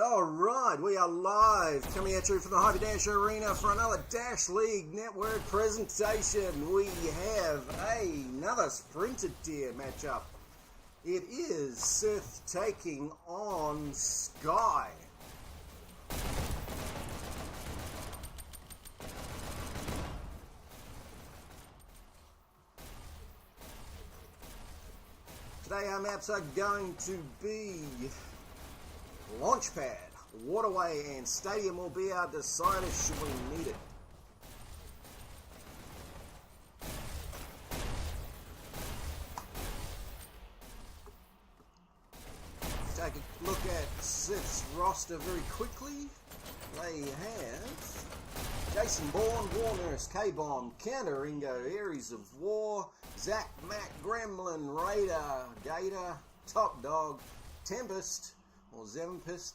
Alright, we are live, coming at you from the Hyperdash Arena for another Dash League Network presentation. We have another Sprinter tier matchup. It is SITH taking on Sky. Today our maps are going to be Launchpad, Waterway and Stadium will be our decider should we need it. Take a look at SITH's roster very quickly. They have Jason Bourne, Warnurse, K-Bomb, Counter, Ingo, Aries of War, Zach, Mac, Gremlin, Raider, Gator, Top Dog, Tempest, or Zempist,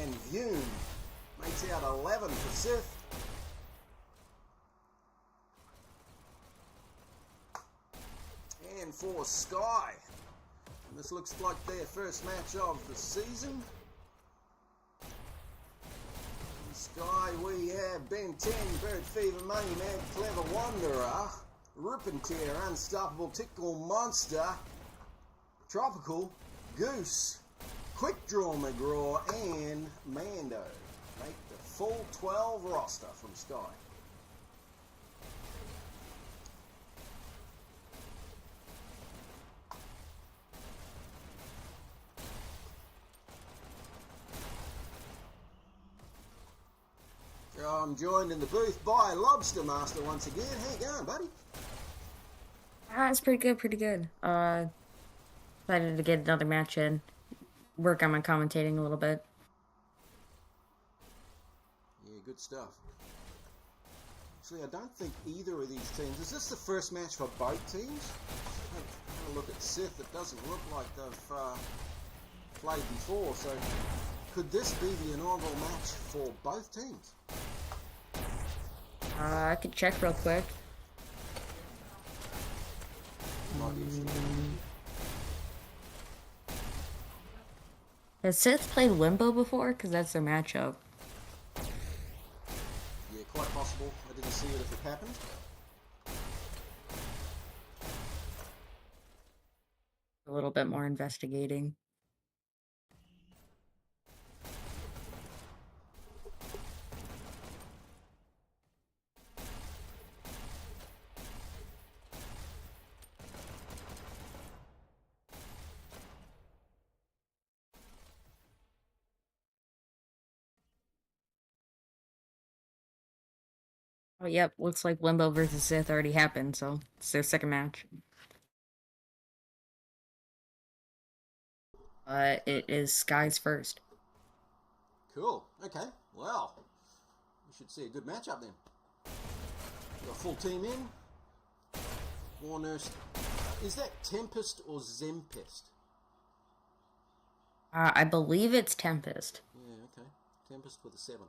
and Vume. Makes out 11 for SITH. And for Sky, and this looks like their first match of the season. In Sky we have Ben 10, Bird Fever, Money Man, Clever Wanderer, Rippentear, Unstoppable, Tickle Monster, Tropical, Goose, Quick Draw McGraw, and Mando. Make the full 12 roster from Sky. I'm joined in the booth by LobsterMaster once again. How you going, buddy? It's pretty good, pretty good. Excited to get another match in. Work on my commentating a little bit. Yeah, good stuff. Actually, I don't think either of these teams... Is this the first match for both teams? Have a look at SITH. It doesn't look like they've played before, so could this be the inaugural match for both teams? I could check real quick. Has SITH played Limbo before? Because that's their matchup. Yeah, quite possible. I didn't see it if it happened. A little bit more investigating. Oh, yep. Looks like Limbo versus SITH already happened, so it's their second match. It is Sky's first. Cool. Okay. Well, we should see a good matchup then. Got a full team in. Warnurse. Is that Tempest or Zempest? I believe it's Tempest. Yeah, okay. Tempest with a 7.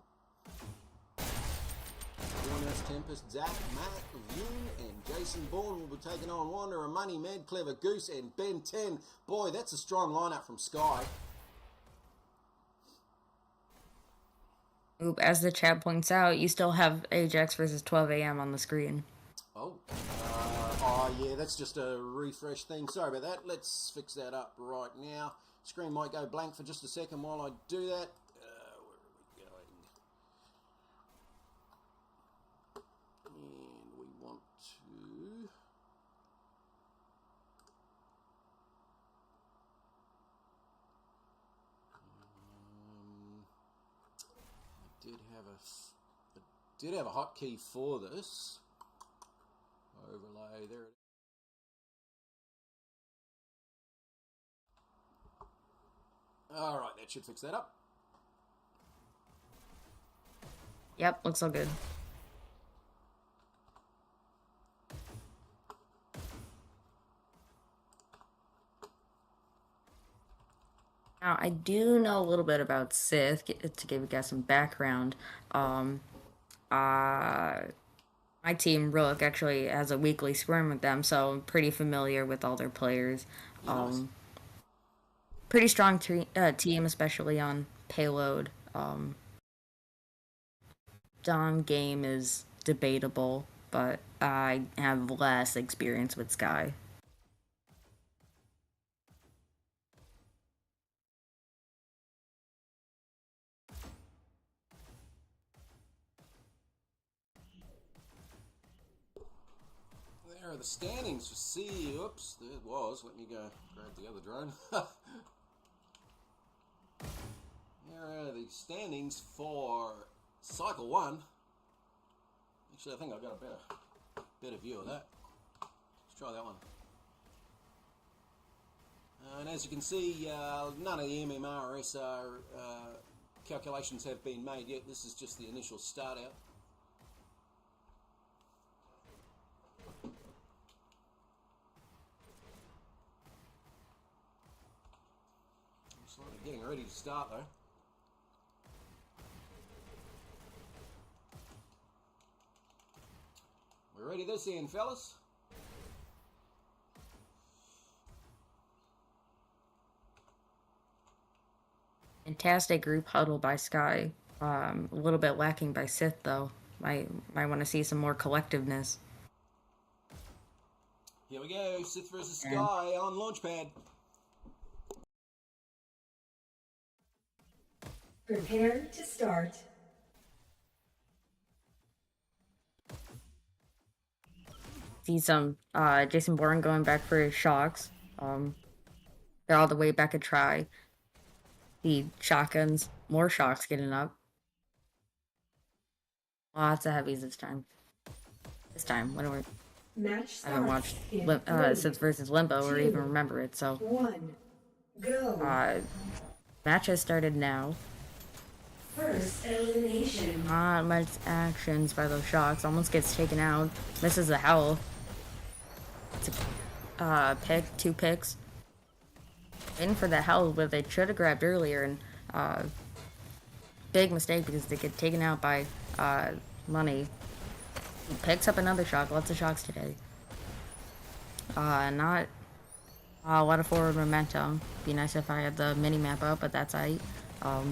Warnurse, Tempest, Zach, Matt, Vume, and Jason Bourne will be taking on Wanderer, Money, Mad, Clever, Goose, and Ben 10. Boy, that's a strong lineup from Sky. Oop, as the chat points out, you still have Ajax versus 12 AM on the screen. Oh, yeah, that's just a refresh thing. Sorry about that. Let's fix that up right now. Screen might go blank for just a second while I do that. Where are we going? And we want to... I did have a hotkey for this. Overlay, there it is. Alright, that should fix that up. Yep, looks all good. Now, I do know a little bit about SITH, to give you guys some background. My team, Rook, actually has a weekly scrim with them, so I'm pretty familiar with all their players. Nice. Pretty strong team, especially on payload. Dom game is debatable, but I have less experience with Sky. There are the standings for C. Oops, there it was. Let me go grab the other drone. There are the standings for Cycle 1. Actually, I think I've got a better view of that. Let's try that one. And as you can see, none of the MMR or SR calculations have been made yet. This is just the initial start out. Sort of getting ready to start though. We're ready this end, fellas. Fantastic group huddle by Sky. A little bit lacking by SITH though. Might want to see some more collectiveness. Here we go, SITH versus Sky on Launchpad. Prepare to start. See some Jason Bourne going back for his shocks. They're all the way back at try. The shotguns, more shocks getting up. Lots of heavies this time. When we I haven't watched SITH versus Limbo or even remember it, so 1. Go. Match has started now. First elimination. Not much actions by those shocks. Almost gets taken out. Misses the health. It's a pick, 2 picks. Waiting for the health, but they should have grabbed earlier, and big mistake because they get taken out by Money. He picks up another shock. Lots of shocks today. Not a lot of forward momentum. Be nice if I had the mini map up, but that's aight. I'll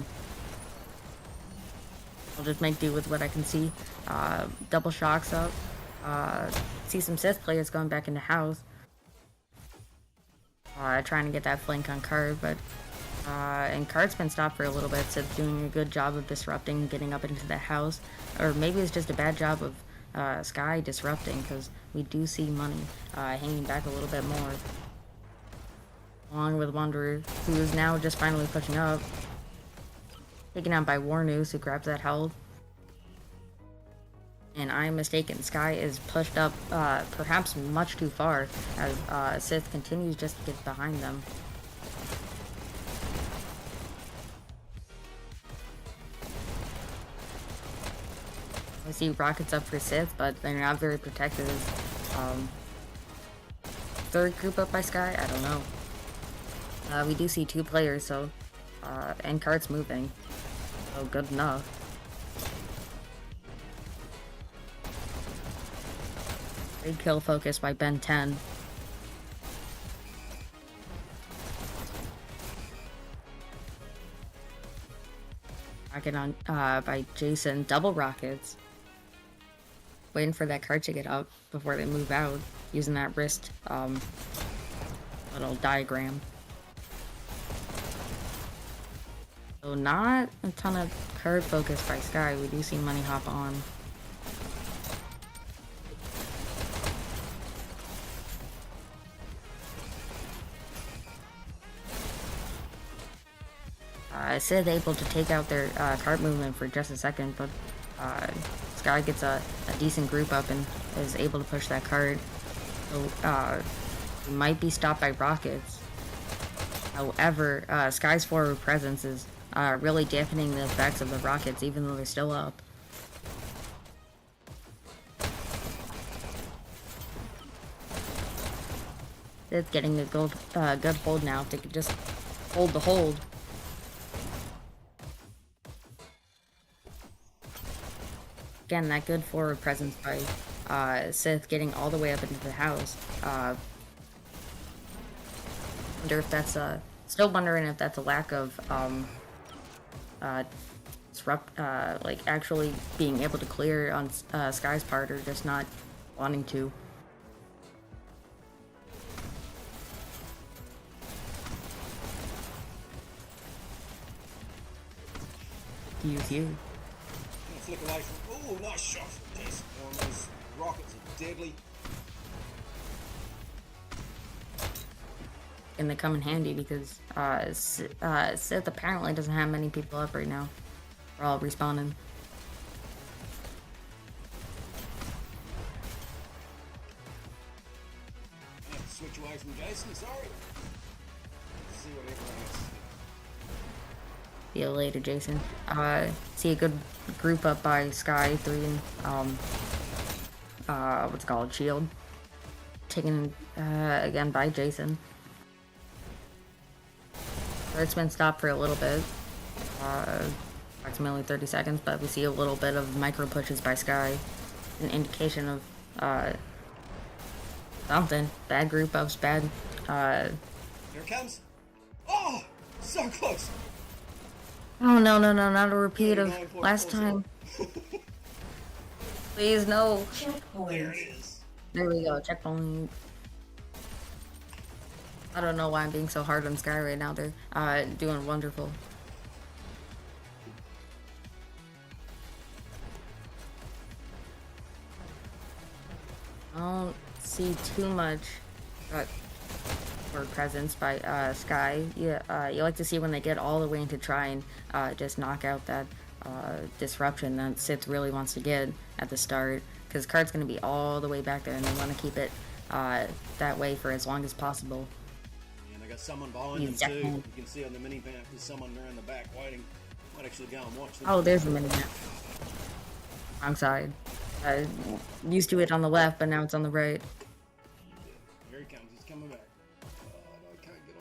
just make do with what I can see. Double shocks up. See some SITH players going back into house. Trying to get that flank on Card, but and Card's been stopped for a little bit, so doing a good job of disrupting, getting up into the house. Or maybe it's just a bad job of Sky disrupting, because we do see Money hanging back a little bit more. Along with Wanderer, who is now just finally pushing up. Taken out by Warnoose, who grabs that health. And I am mistaken, Sky is pushed up perhaps much too far as SITH continues just to get behind them. I see rockets up for SITH, but they're not very protected. Third group up by Sky? I don't know. We do see 2 players, so and Cart's moving. So good enough. Great kill focus by Ben 10. Rocket on by Jason. Double rockets. Waiting for that card to get up before they move out. Using that wrist little diagram. So not a ton of card focus by Sky. We do see Money hop on. SITH able to take out their cart movement for just a second, but Sky gets a decent group up and is able to push that cart. So might be stopped by rockets. However, Sky's forward presence is really dampening the effects of the rockets, even though they're still up. It's getting a good hold now if they could just hold the hold. Again, that good forward presence by SITH getting all the way up into the house. Wonder if that's still wondering if that's a lack of disrupt, like actually being able to clear on Sky's part, or just not wanting to. Use you. Flick away from. Oh, nice shot from Jason. Those rockets are deadly. And they come in handy because Sith apparently doesn't have many people up right now. We're all respawning. I have to switch away from Jason, sorry. Let's see what everyone else. See you later, Jason. See a good group up by Sky 3 and what's it called, Shield. Taken again by Jason. It's been stopped for a little bit, approximately 30 seconds, but we see a little bit of micro pushes by Sky, an indication of something. Bad group ups, bad. Here it comes. Oh, so close. Oh no, not a repeat of last time. Please no. There it is. There we go. Checkpoint. I don't know why I'm being so hard on Sky right now. They're doing wonderful. I don't see too much for presence by Sky. You like to see when they get all the way into try and just knock out that disruption that Sith really wants to get at the start, because card's going to be all the way back there and they want to keep it that way for as long as possible. And I got someone behind them too. You can see on the mini map there's someone around the back waiting. Might actually go and watch them. Oh, there's the mini map. Wrong side. Used to it on the left, but now it's on the right. Here he comes. He's coming back. No, I can't get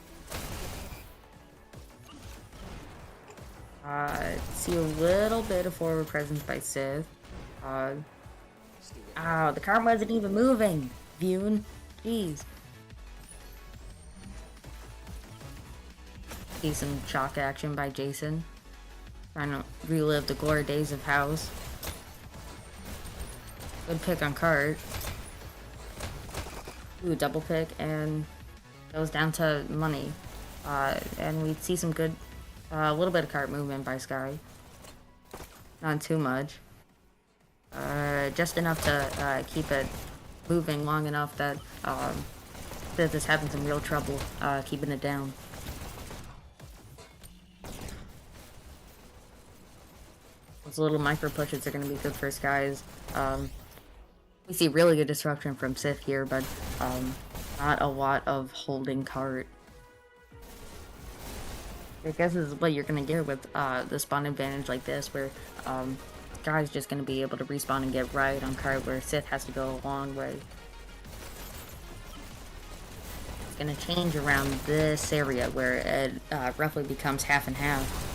on. See a little bit of forward presence by Sith. The car wasn't even moving. Viewing. Jeez. See some shock action by Jason. Trying to relive the glory days of House. Good pick on cart. Ooh, double pick, and goes down to money. And we see some good, a little bit of cart movement by Sky. Not too much. Just enough to keep it moving long enough that Sith is having some real trouble keeping it down. Those little micro pushes are going to be good for Skies. We see really good disruption from Sith here, but not a lot of holding cart. I guess this is what you're going to get with the spawn advantage like this, where Guy's just going to be able to respawn and get right on cart, where Sith has to go a long way. It's going to change around this area where it roughly becomes half and half.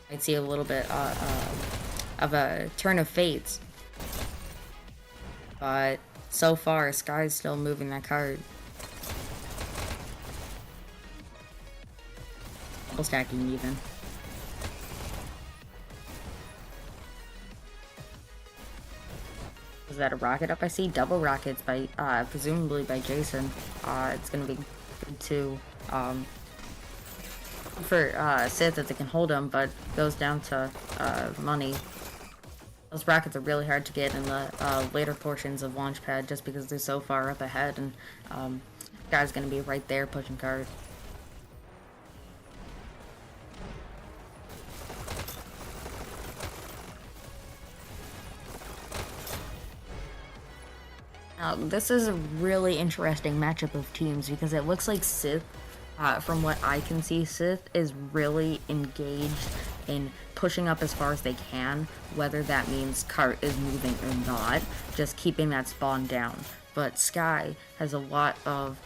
I'd see a little bit of a turn of fates. But so far, Sky's still moving that card. Double stacking even. Is that a rocket up? I see double rockets by, presumably by Jason. It's gonna be good too. For Sith that they can hold them, but goes down to money. Those rockets are really hard to get in the later portions of Launchpad, just because they're so far up ahead, and Guy's gonna be right there pushing card. Now, this is a really interesting matchup of teams, because it looks like Sith, from what I can see, Sith is really engaged in pushing up as far as they can, whether that means cart is moving or not, just keeping that spawn down. But Sky has a lot of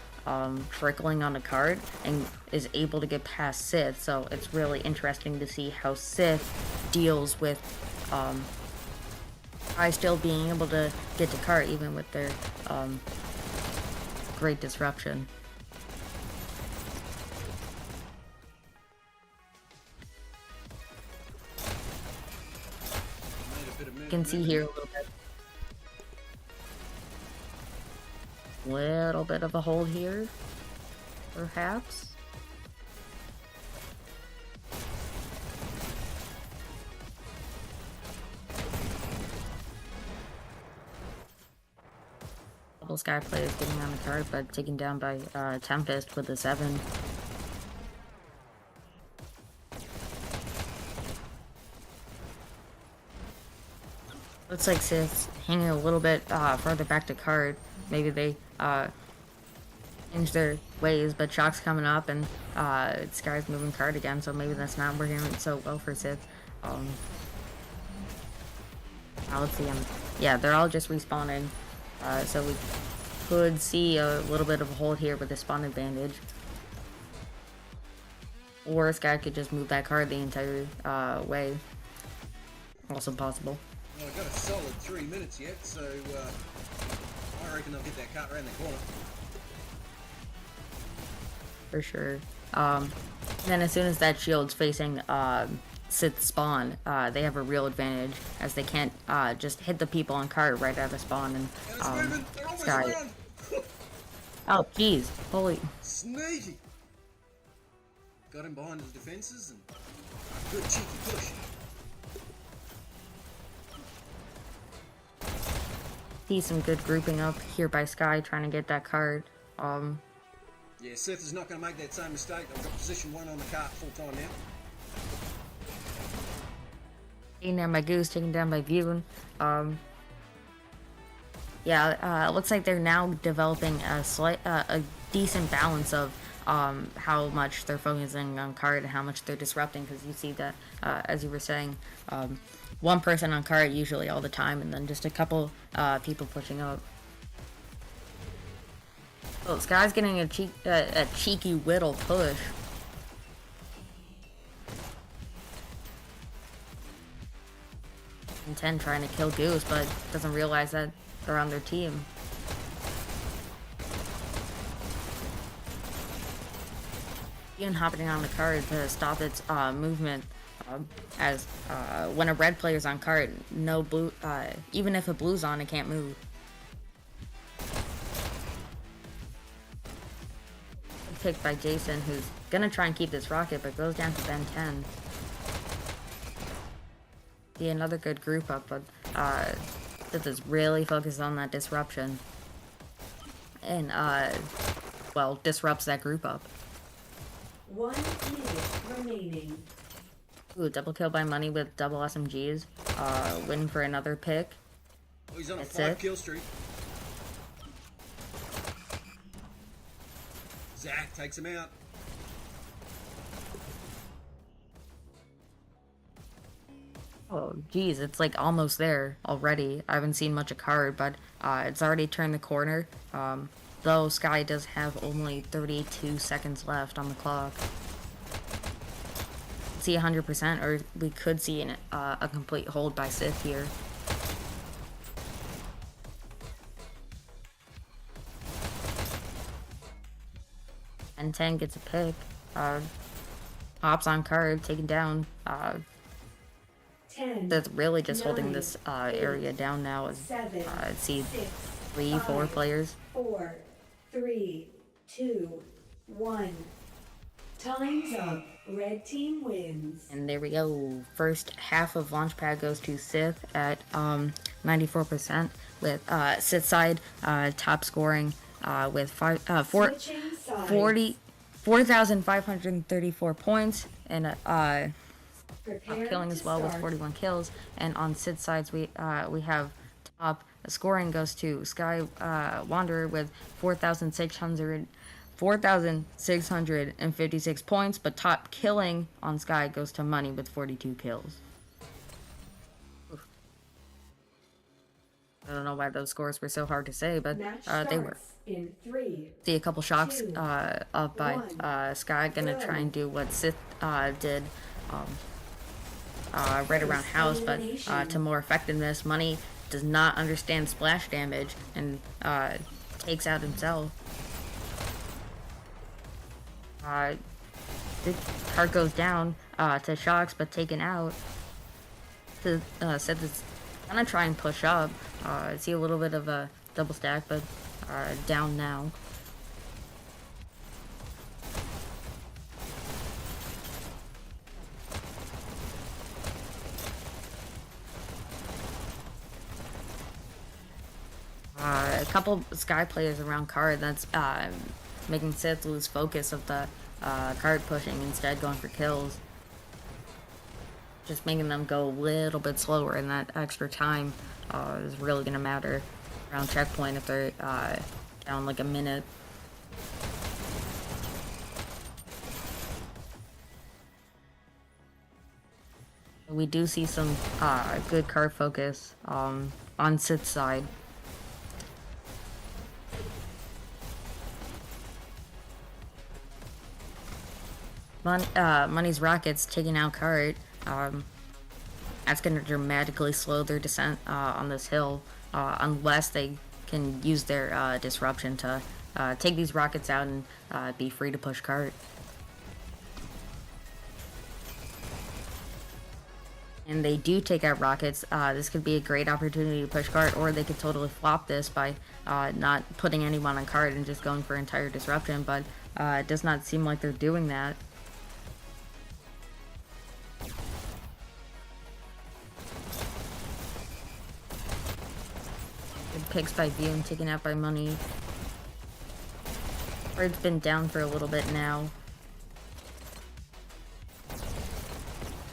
trickling on the cart and is able to get past Sith, so it's really interesting to see how Sith deals with Sky still being able to get to cart even with their great disruption. can see here a little bit. Little bit of a hold here, perhaps. Double Sky players getting on the card, but taken down by Tempest with a 7. Looks like Sith's hanging a little bit further back to card. Maybe they changed their ways, but Shock's coming up and Sky's moving card again, so maybe that's not working so well for Sith. Now let's see them. Yeah, they're all just respawning, so we could see a little bit of a hold here with a spawn advantage. Or Sky could just move that card the entire way. Also possible. Well, I've got a solid 3 minutes yet, so I reckon they'll get that cut around the corner. For sure. Then as soon as that shield's facing Sith spawn, they have a real advantage, as they can't just hit the people on card right out of spawn and Sky. Oh jeez, holy. Sneaky! Got him behind his defences and a good cheeky push. See some good grouping up here by Sky trying to get that card. Yeah, Sith is not going to make that same mistake. They've got position 1 on the cart full time now. Taking down by Goose, taken down by Vune. Yeah, it looks like they're now developing a decent balance of how much they're focusing on card and how much they're disrupting, because you see that, as you were saying, one person on card usually all the time, and then just a couple people pushing up. Oh, this guy's getting a cheeky whittle push. And 10 trying to kill Goose, but doesn't realize that they're on their team. Even hopping on the card to stop its movement, as when a red player's on card, no blue, even if a blue's on, it can't move. Picked by Jason, who's gonna try and keep this rocket, but goes down to Ben 10. See another good group up, but this is really focused on that disruption, and well, disrupts that group up. 1 minute remaining. Ooh, double kill by Money with double SMGs. Win for another pick. Oh, he's on a That's 5 it. kill streak. Zach takes him out. Oh, geez, it's like almost there already. I haven't seen much of card, but it's already turned the corner. Though Sky does have only 32 seconds left on the clock. See 100%, or we could see a complete hold by Sith here. And 10 gets a pick. Hops on card, taken down. 10. That's really just 9, holding this area down now. As 7, see 6, 3, 4 players. 4, 3, 2, 1. Time's up. Red team wins. And there we go. First half of Launchpad goes to Sith at 94%, with Sith side top scoring with 4,534 points, and Prepare killing to as well with start. 41 kills. And on Sith sides we have top scoring goes to Sky Wanderer with 4,656 points, but top killing on Sky goes to Money with 42 kills. Oof. I don't know why those scores were so hard to say, but Match they were. starts in 3. See a couple shocks 2, up by 1. Sky, gonna try and do what Sith did right around house, but to more effectiveness. Money does not understand splash damage and takes out himself. The card goes down to shocks, but taken out. To Sith is gonna try and push up. I see a little bit of a double stack, but down now. A couple Sky players around card, that's making Sith lose focus of the card pushing, instead going for kills. Just making them go a little bit slower, and that extra time is really going to matter around checkpoint if they're down like a minute. We do see some good card focus on Sith's side. Money's Rockets taking out card. That's going to dramatically slow their descent on this hill, unless they can use their disruption to take these rockets out and be free to push cart. And they do take out rockets. This could be a great opportunity to push cart, or they could totally flop this by not putting anyone on cart and just going for entire disruption, but it does not seem like they're doing that. Picks by View and taken out by Money. Bird's been down for a little bit now.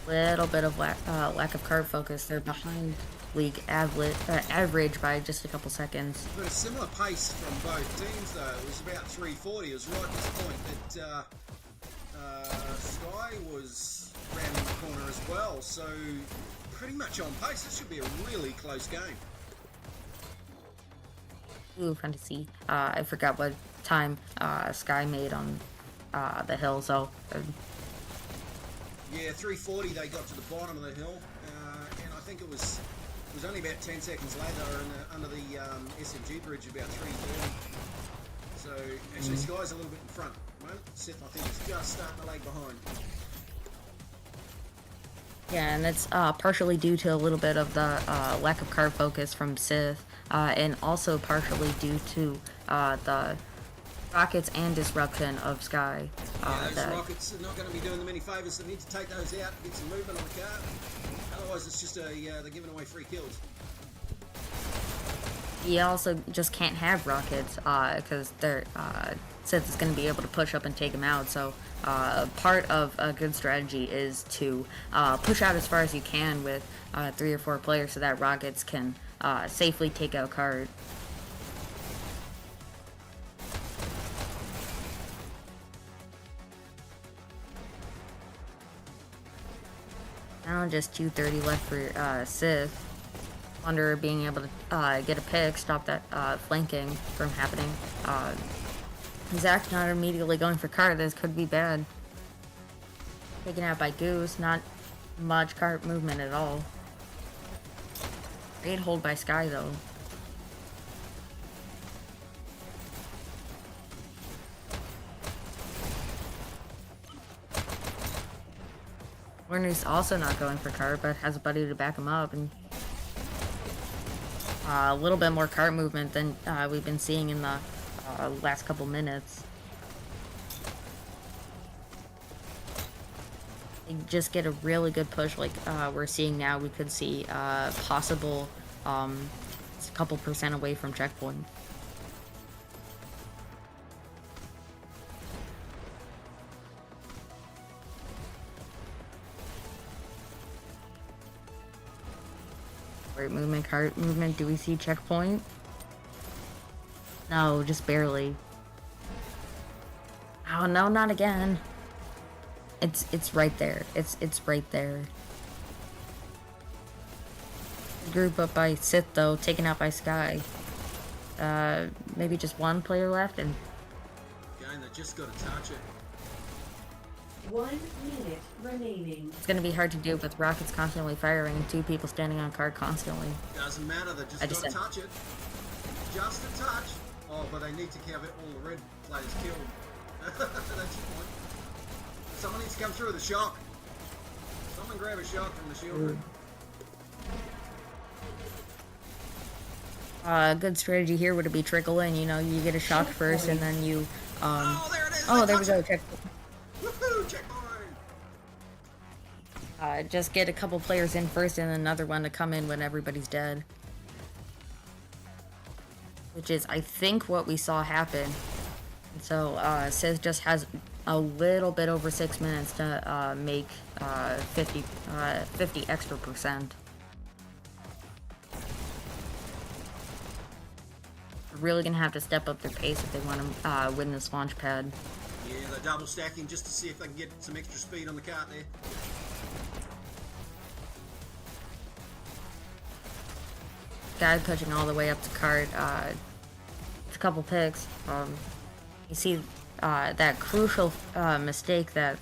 Little bit of lack of card focus. They're behind league average by just a couple seconds. But a similar pace from both teams, though. It was about 340. It was right at this point that Sky was rounding the corner as well. So pretty much on pace. This should be a really close game. Ooh, fun to see. I forgot what time Sky made on the hill, so... Yeah, 340 they got to the bottom of the hill, and I think it was only about 10 seconds later under the SMG bridge, about 330. So, actually Sky's a little bit in front. Right? Sith, I think, is just starting to lag behind. Yeah, and it's partially due to a little bit of the lack of card focus from Sith, and also partially due to the rockets and disruption of Sky. Yeah, those rockets are not going to be doing them any favours. They need to take those out and get some movement on the card. Otherwise, it's just they're giving away free kills. You also just can't have rockets because they're Sith is going to be able to push up and take them out. So part of a good strategy is to push out as far as you can with 3 or 4 players so that rockets can safely take out card. Now just 230 left for Sith. Wanderer being able to get a pick, stop that flanking from happening. Zach not immediately going for cart. This could be bad. Taken out by Goose. Not much cart movement at all. Great hold by Sky though. Werner's also not going for cart, but has a buddy to back him up, and a little bit more cart movement than we've been seeing in the last couple minutes. They just get a really good push like we're seeing now. We could see possible a couple percent away from checkpoint. Great movement, cart movement. Do we see checkpoint? No, just barely. Oh no, not again. It's right there. It's right there. Group up by Sith though, taken out by Sky. Maybe just one player left, and Again, they just got to touch it. 1 minute remaining. it's gonna be hard to do with rockets constantly firing and 2 people standing on card constantly. Doesn't matter, they just got to touch it. Just a touch. Oh, but they need to have all the red players killed. That's your point. Someone needs to come through with a shock. Someone grab a shock from the shield room. A good strategy here would be trickle in. You know, you get a shock first, and then you. Oh, there it is! Oh, They there we touch go. it. Check. Woohoo! Checkpoint! Just get a couple players in first, and another one to come in when everybody's dead. Which is, I think, what we saw happen. And so, SITH just has a little bit over 6 minutes to make 50 extra percent. They're really gonna have to step up their pace if they want to win this Launchpad. Yeah, they're double stacking just to see if they can get some extra speed on the cart there. Guy pushing all the way up to cart. It's a couple picks. You see that crucial mistake that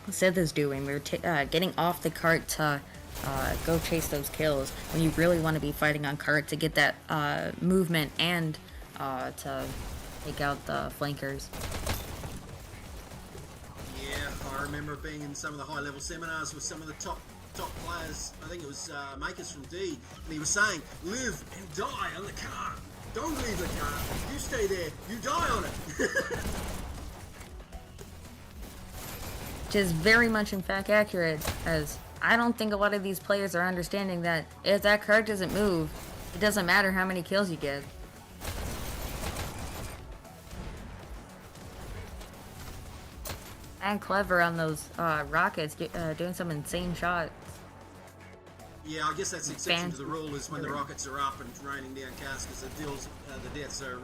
SITH is doing. They're getting off the cart to go chase those kills when you really want to be fighting on cart to get that movement and to take out the flankers. Yeah, I remember being in some of the high-level seminars with some of the top players. I think it was Makers from D, and he was saying, live and die on the car. Don't leave the car. You stay there. You die on it. Which is very much in fact accurate, as I don't think a lot of these players are understanding that if that card doesn't move, it doesn't matter how many kills you get. And clever on those rockets, doing some insane shots. Yeah, I guess that's the exception to the rule, is when the rockets are up and raining down cars, because the deaths are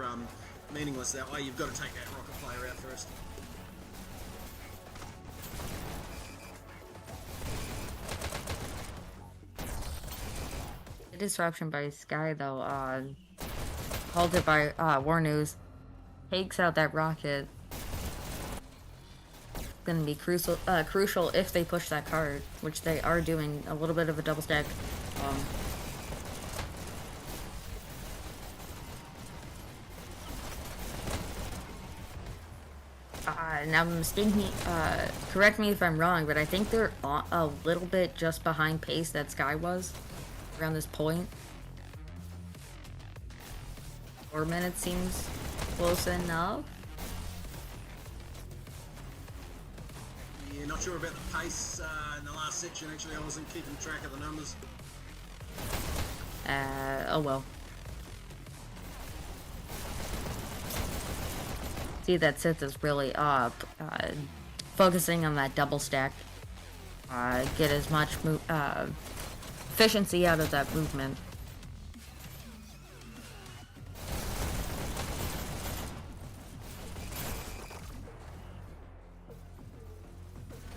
meaningless that way. You've got to take that rocket player out first. The disruption by Sky, though, halted by War News, takes out that rocket. Going to be crucial if they push that card, which they are doing. A little bit of a double stack. Now mistake me, correct me if I'm wrong, but I think they're a little bit just behind pace that Sky was around this point. 4 minutes seems close enough. Yeah, not sure about the pace in the last section. Actually, I wasn't keeping track of the numbers. Oh well. See that SITH is really focusing on that double stack. Get as much efficiency out of that movement.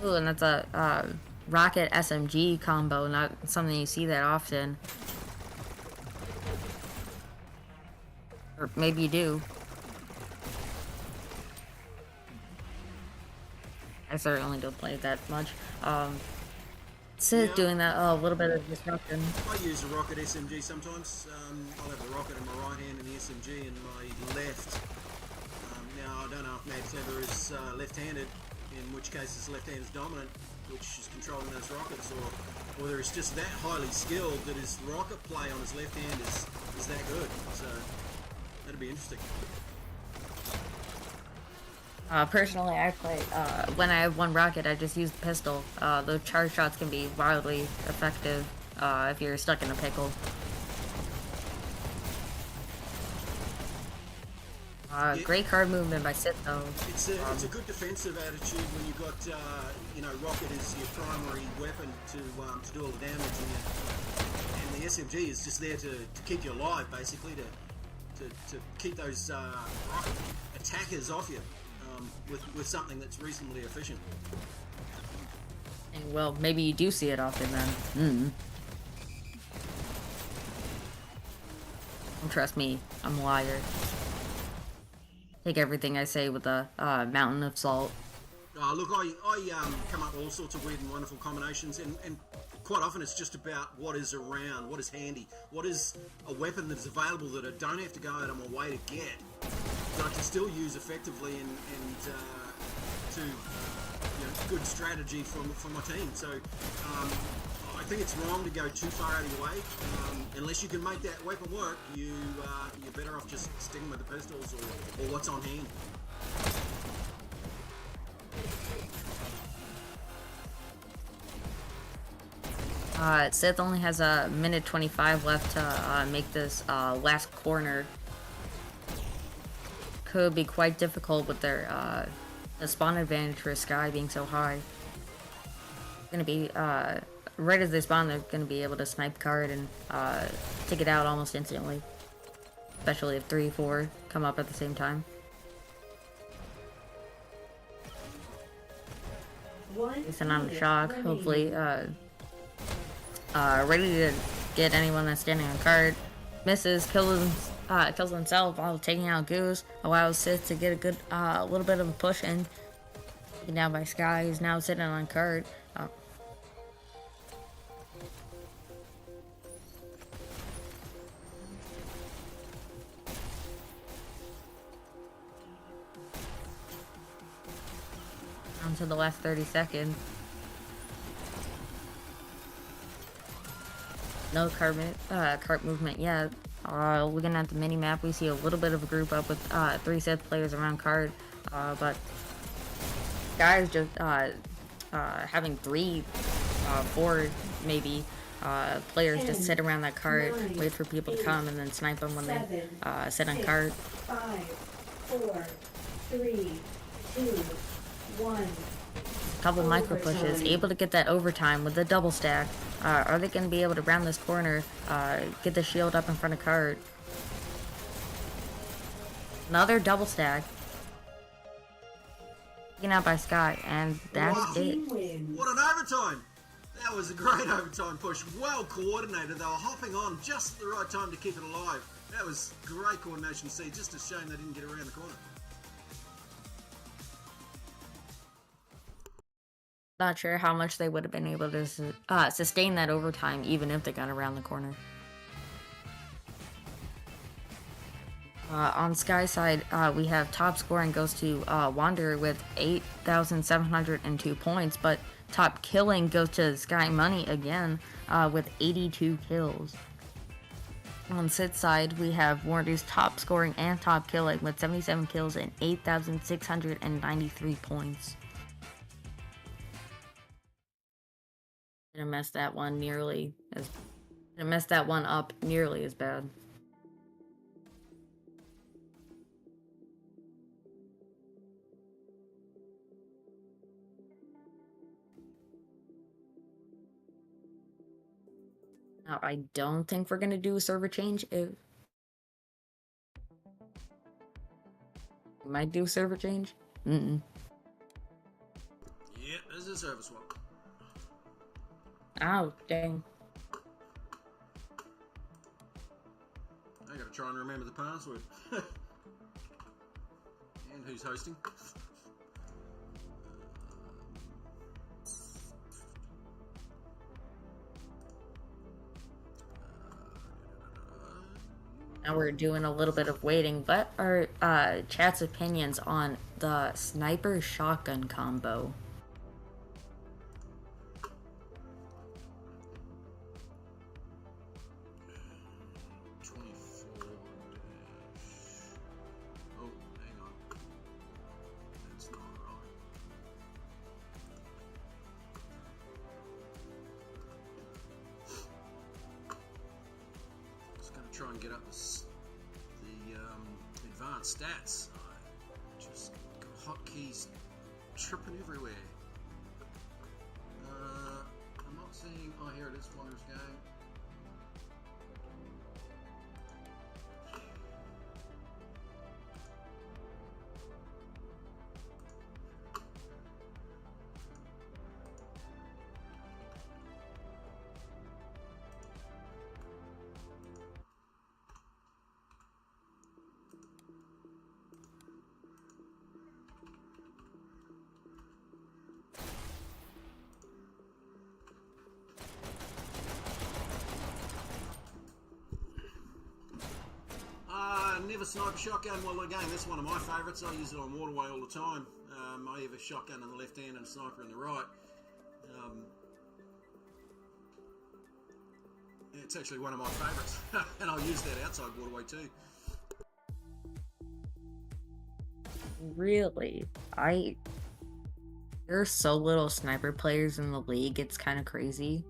Ooh, and that's a rocket SMG combo, not something you see that often. Or maybe you do. I certainly don't play it that much. SITH doing that a little bit of disruption. I use a rocket SMG sometimes. I'll have the rocket in my right hand and the SMG in my left. Now, I don't know if Mad Clever is left-handed, in which case his left hand is dominant, which is controlling those rockets, or whether it's just that highly skilled that his rocket play on his left hand is that good. So, that'd be interesting. Personally, I play, when I have one rocket, I just use the pistol. The charge shots can be wildly effective, if you're stuck in a pickle. Great card movement by SITH, though. It's a good defensive attitude when you've got, rocket as your primary weapon to do all the damage, and the SMG is just there to keep you alive, basically, to keep those rocket attackers off you. With something that's reasonably efficient. And, well, maybe you do see it often then. Don't trust me, I'm a liar. Take everything I say with a mountain of salt. Look, I come up with all sorts of weird and wonderful combinations, and quite often it's just about what is around, what is handy, what is a weapon that's available that I don't have to go out of my way to get, that I can still use effectively and to good strategy for my team. So I think it's wrong to go too far out of your way. Unless you can make that weapon work, you're better off just sticking with the pistols or what's on hand. Sith only has a minute 25 left to make this last corner. Could be quite difficult with their the spawn advantage for Sky being so high. Gonna be right as they spawn, they're gonna be able to snipe card and take it out almost instantly. Especially if 3, 4 come up at the same time. Facing on a shock, hopefully ready to get anyone that's standing on card. Misses, kills himself while taking out Goose. Allows Sith to get a good little bit of a push in. Taken down by Sky, he's now sitting on card. Down to the last 30 seconds. No cart movement yet. Looking at the mini map, we see a little bit of a group up with 3 Sith players around card, but guys just having 3, 4 maybe players just sit around that card, wait for people to come, and then snipe them when they sit on card. 5, 4, 3, 2, 1. Couple micro pushes, able to get that overtime with the double stack. Are they going to be able to round this corner, get the shield up in front of card? Another double stack. Taken out by Sky, and that's it. What an overtime! That was a great overtime push, well coordinated. They were hopping on just at the right time to keep it alive. That was great coordination to see, just a shame they didn't get around the corner. Not sure how much they would have been able to sustain that overtime even if they got around the corner. On Sky side, we have top scoring goes to Wanderer with 8,702 points, but top killing goes to Sky Money again with 82 kills. On Sith side, we have Wanderer's top scoring and top killing with 77 kills and 8,693 points. Gonna mess that one up nearly as bad. Now, I don't think we're gonna do a server change. We might do a server change. Yep, there's a server swap. Oh, dang. I gotta try and remember the password. And who's hosting? Now we're doing a little bit of waiting, but our chat's opinions on the sniper shotgun combo. Try and get up the advanced stats. Just got hotkeys tripping everywhere. I'm not seeing. Oh, here it is. Wanderer's game. Never sniper shotgun. Well, again, that's one of my favourites. I use it on Waterway all the time. I have a shotgun in the left hand and a sniper in the right. It's actually one of my favourites, and I'll use that outside Waterway too. Really? There are so little sniper players in the league, it's kind of crazy.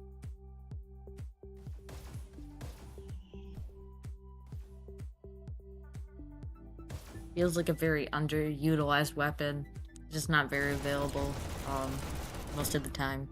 Feels like a very underutilized weapon, just not very available most of the time.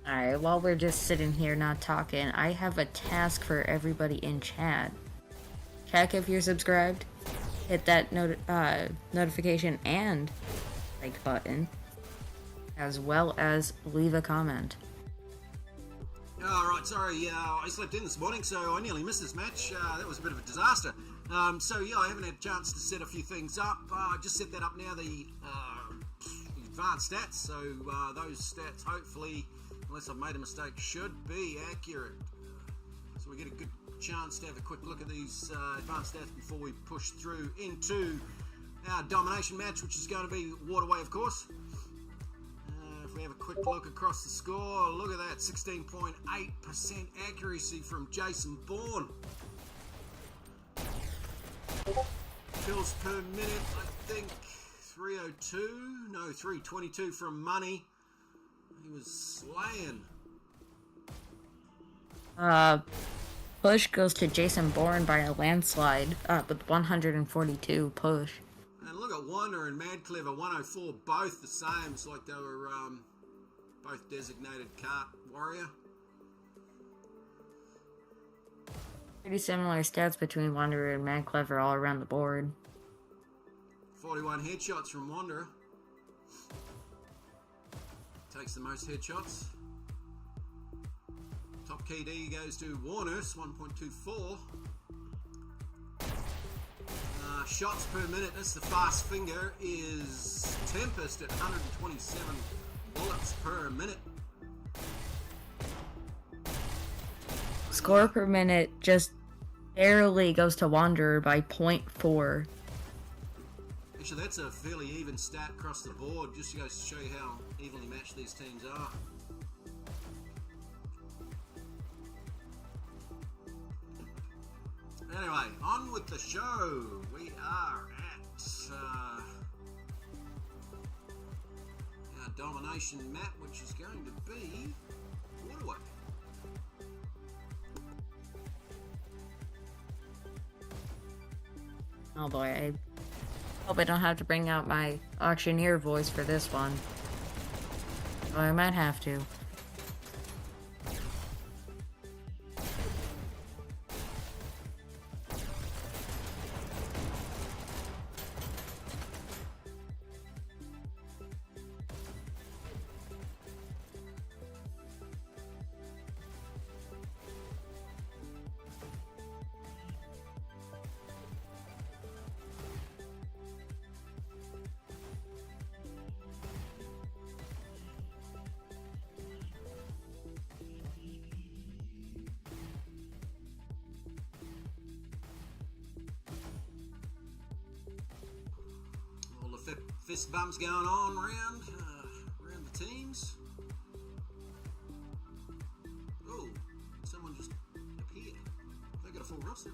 Alright, while we're just sitting here not talking, I have a task for everybody in chat. Check if you're subscribed, hit that notification and like button, as well as leave a comment. Alright, sorry, I slept in this morning, so I nearly missed this match. That was a bit of a disaster. So yeah, I haven't had a chance to set a few things up. I just set that up now, the advanced stats, so those stats hopefully, unless I've made a mistake, should be accurate. So we get a good chance to have a quick look at these advanced stats before we push through into our domination match, which is going to be Waterway, of course. If we have a quick look across the score, look at that, 16.8% accuracy from Jason Bourne. Kills per minute, I think 302, no, 322 from Money. He was slaying. Push goes to Jason Bourne by a landslide with 142 push. And look at Wonder and Mad Clever, 104, both the same. It's like they were both designated cart warrior. Pretty similar stats between Wanderer and Mad Clever all around the board. 41 headshots from Wanderer. Takes the most headshots. Top KD goes to Warners, 1.24. Shots per minute, that's the fast finger, is Tempest at 127 bullets per minute. Score per minute just barely goes to Wanderer by 0.4. Actually, that's a fairly even stat across the board, just goes to show you how evenly matched these teams are. Anyway, on with the show. We are at our domination map, which is going to be Waterway. Oh boy, I hope I don't have to bring out my auctioneer voice for this one. Oh, I might have to. Fist bumps going on around the teams. Oh, someone just appeared. They got a full roster.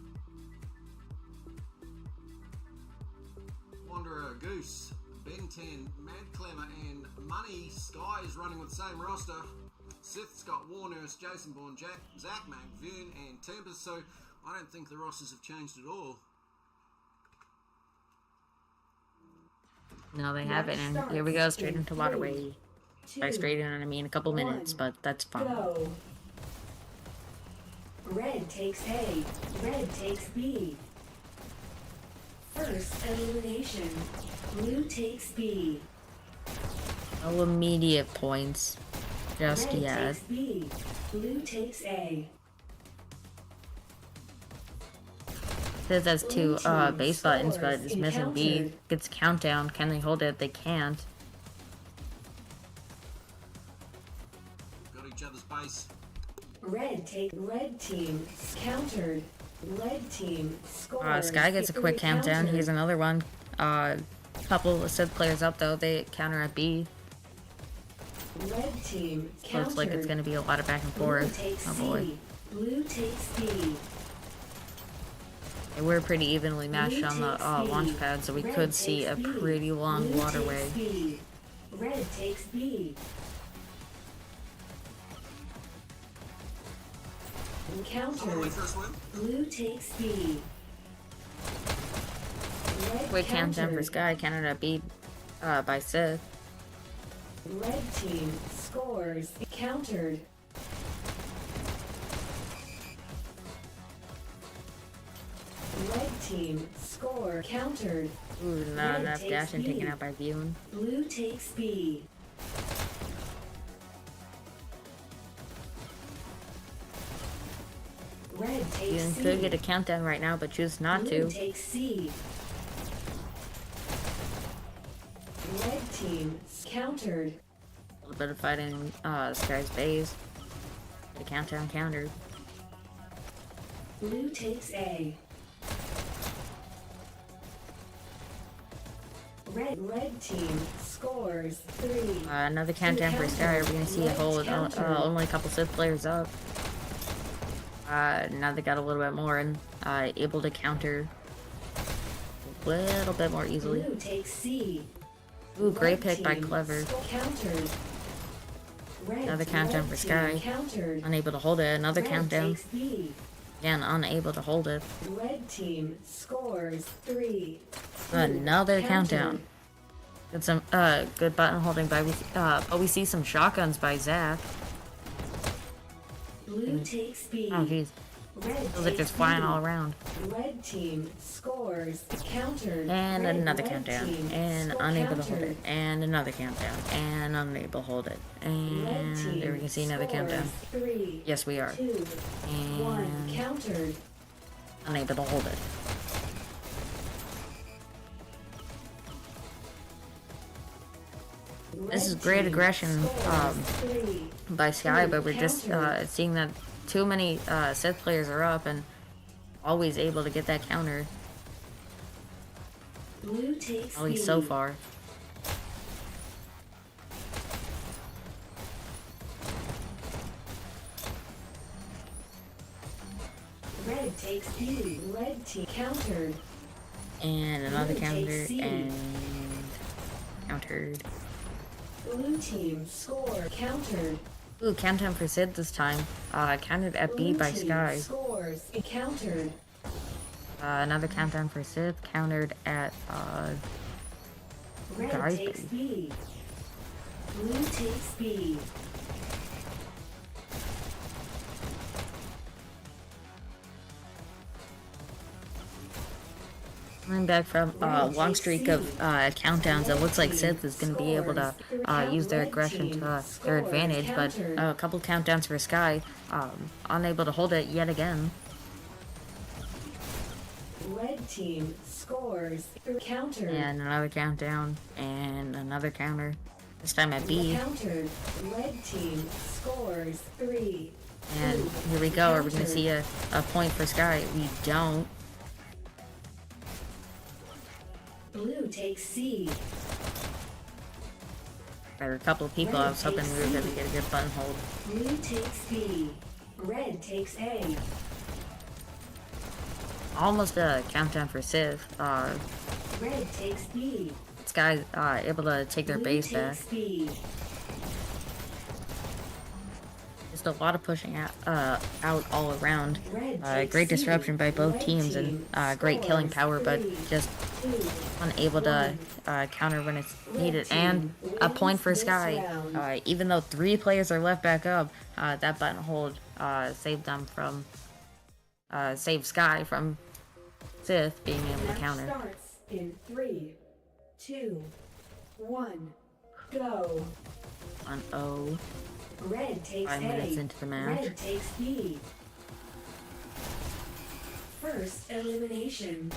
Wanderer, Goose, Ben 10, Mad Clever, and Money. Sky is running with the same roster. SITH's got Warners, Jason Bourne, Zach Mac, Vern, and Tempest. So I don't think the rosters have changed at all. No, they haven't, and here we go, straight into Waterway. by straight in, I mean a couple minutes, but that's fine. Go. Red takes A. Red takes B. First elimination. Blue takes B. No immediate points just Red yet. takes B. Blue takes A. Says has two Blue team base buttons, but scores it's missing B. encountered. Gets countdown. Can they hold it? They can't. Got each other's base. Red team countered. Red team scores. Sky gets a quick countdown. Here's another one. Couple of SITH players up though. They counter at B. Red team Looks like it's gonna be a lot of back and forth. Oh boy. Blue takes B. We're pretty evenly matched on the Launchpad, so we Red could see takes a B. pretty long Blue waterway. takes B. Red takes B. Encountered. First one. Blue takes B. Red Quick countdown for countered. Sky, countered at B by SITH. Red team scores. Countered. Red team score. Countered. Ooh, not Red enough takes dash and B. taken out by Viewen. Blue takes B. Red takes Viewen C. could get a countdown right now, but choose not Blue to. takes C. Red team countered. A little bit of fighting Sky's base. The countdown countered. Blue takes A. Red team scores 3. Another countdown for Sky. We're gonna see a hold. Only a couple SITH players up. Now they got a little bit more and able to counter a little bit more easily. Blue takes C. Ooh, great Red pick by team Clever. Countered. Another countdown for Sky. Countered. Unable to hold it. Another Red countdown. takes B. Again, unable to hold it. Red team scores 3. Another Countered. countdown. Got some good button holding by but we see some shotguns by Zach. Blue takes B. Oh jeez. Red Feels like takes just flying B. all around. Red team scores countered. And Red another team countdown. And score unable to hold countered. it. And another countdown. And unable to hold it. Red And team there we can see another scores countdown. 3, Yes, we are. 2, 1 And countered. unable to hold it. This is Red great team aggression scores 3. by Sky, but we're just Countered. seeing that too many SITH players are up and always able to get that counter, Blue takes at least B. so far. Red takes B. Red team countered. And another Blue counter, takes C. and countered. Blue team score countered. Ooh, countdown for SITH this time. Countered at B Blue by team Sky. scores countered. Another countdown for SITH, countered at Red Sky's takes base. B. Blue takes B. Coming back from a long streak of countdowns, it looks like SITH is going to be able to use their aggression to their advantage, but a couple countdowns for Sky, unable to hold it yet again. Red team scores countered. And another countdown, and another counter. This time at B. Countered. Red team scores 3. And here we go. Are we going to see a point for Sky? We don't. Blue takes C. There were a couple of people I was hoping we were going to get a good button hold. Blue takes B. Red takes A. Almost a countdown for SITH. Red takes B. Sky able to take their Blue base takes back. B. Just just a lot of pushing out all around. Red Great takes disruption by both Red teams team and great killing scores power, but 3, just 2, unable to 1. counter when it's Red needed. team And a wins point for this Sky. round. Even though 3 players are left back up, that button hold saved Sky from Sith being able to Match counter. starts in 3, 2, 1, go. On O. Red takes 5 A. minutes into the match. Red takes B. First elimination.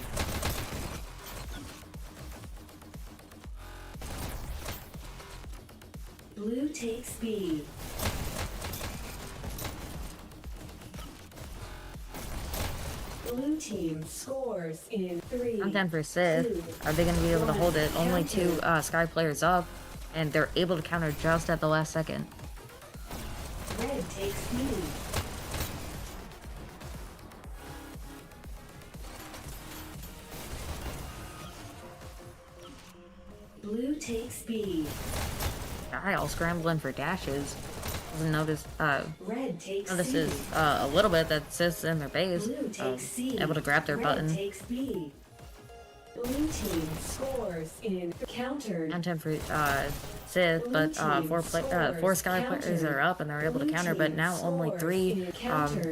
Blue takes B. Blue team scores in 3. Content for Sith. Are they going to be able to hold it? Only 2 Sky players up, and they're able to counter just at the last second. Red takes B. Blue takes B. Sky all scrambling for dashes. Doesn't notice. Red takes Notices C. a little bit that Sith's in their base. Blue takes C. Able to grab their Red button. takes B. Blue team scores in countered. Content for Sith, but four Sky players are up and they're able to counter. But now only 3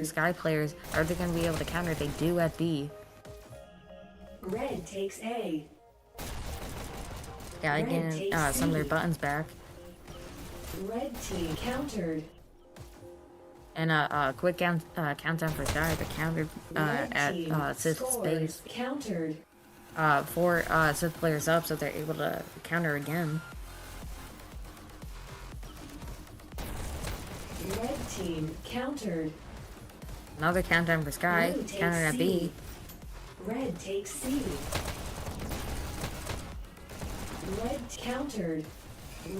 Sky players. Are they going to be able to counter? They do at B. Red takes A. Yeah, Red again, takes some of their C. buttons back. Red team countered. And a quick countdown for Sky, but countered Red at team Sith's scores base. countered. 4 Sith players up, so they're able to counter again. Red team countered. Another countdown for Sky, Blue takes countered at C. B. Red takes C. Red countered.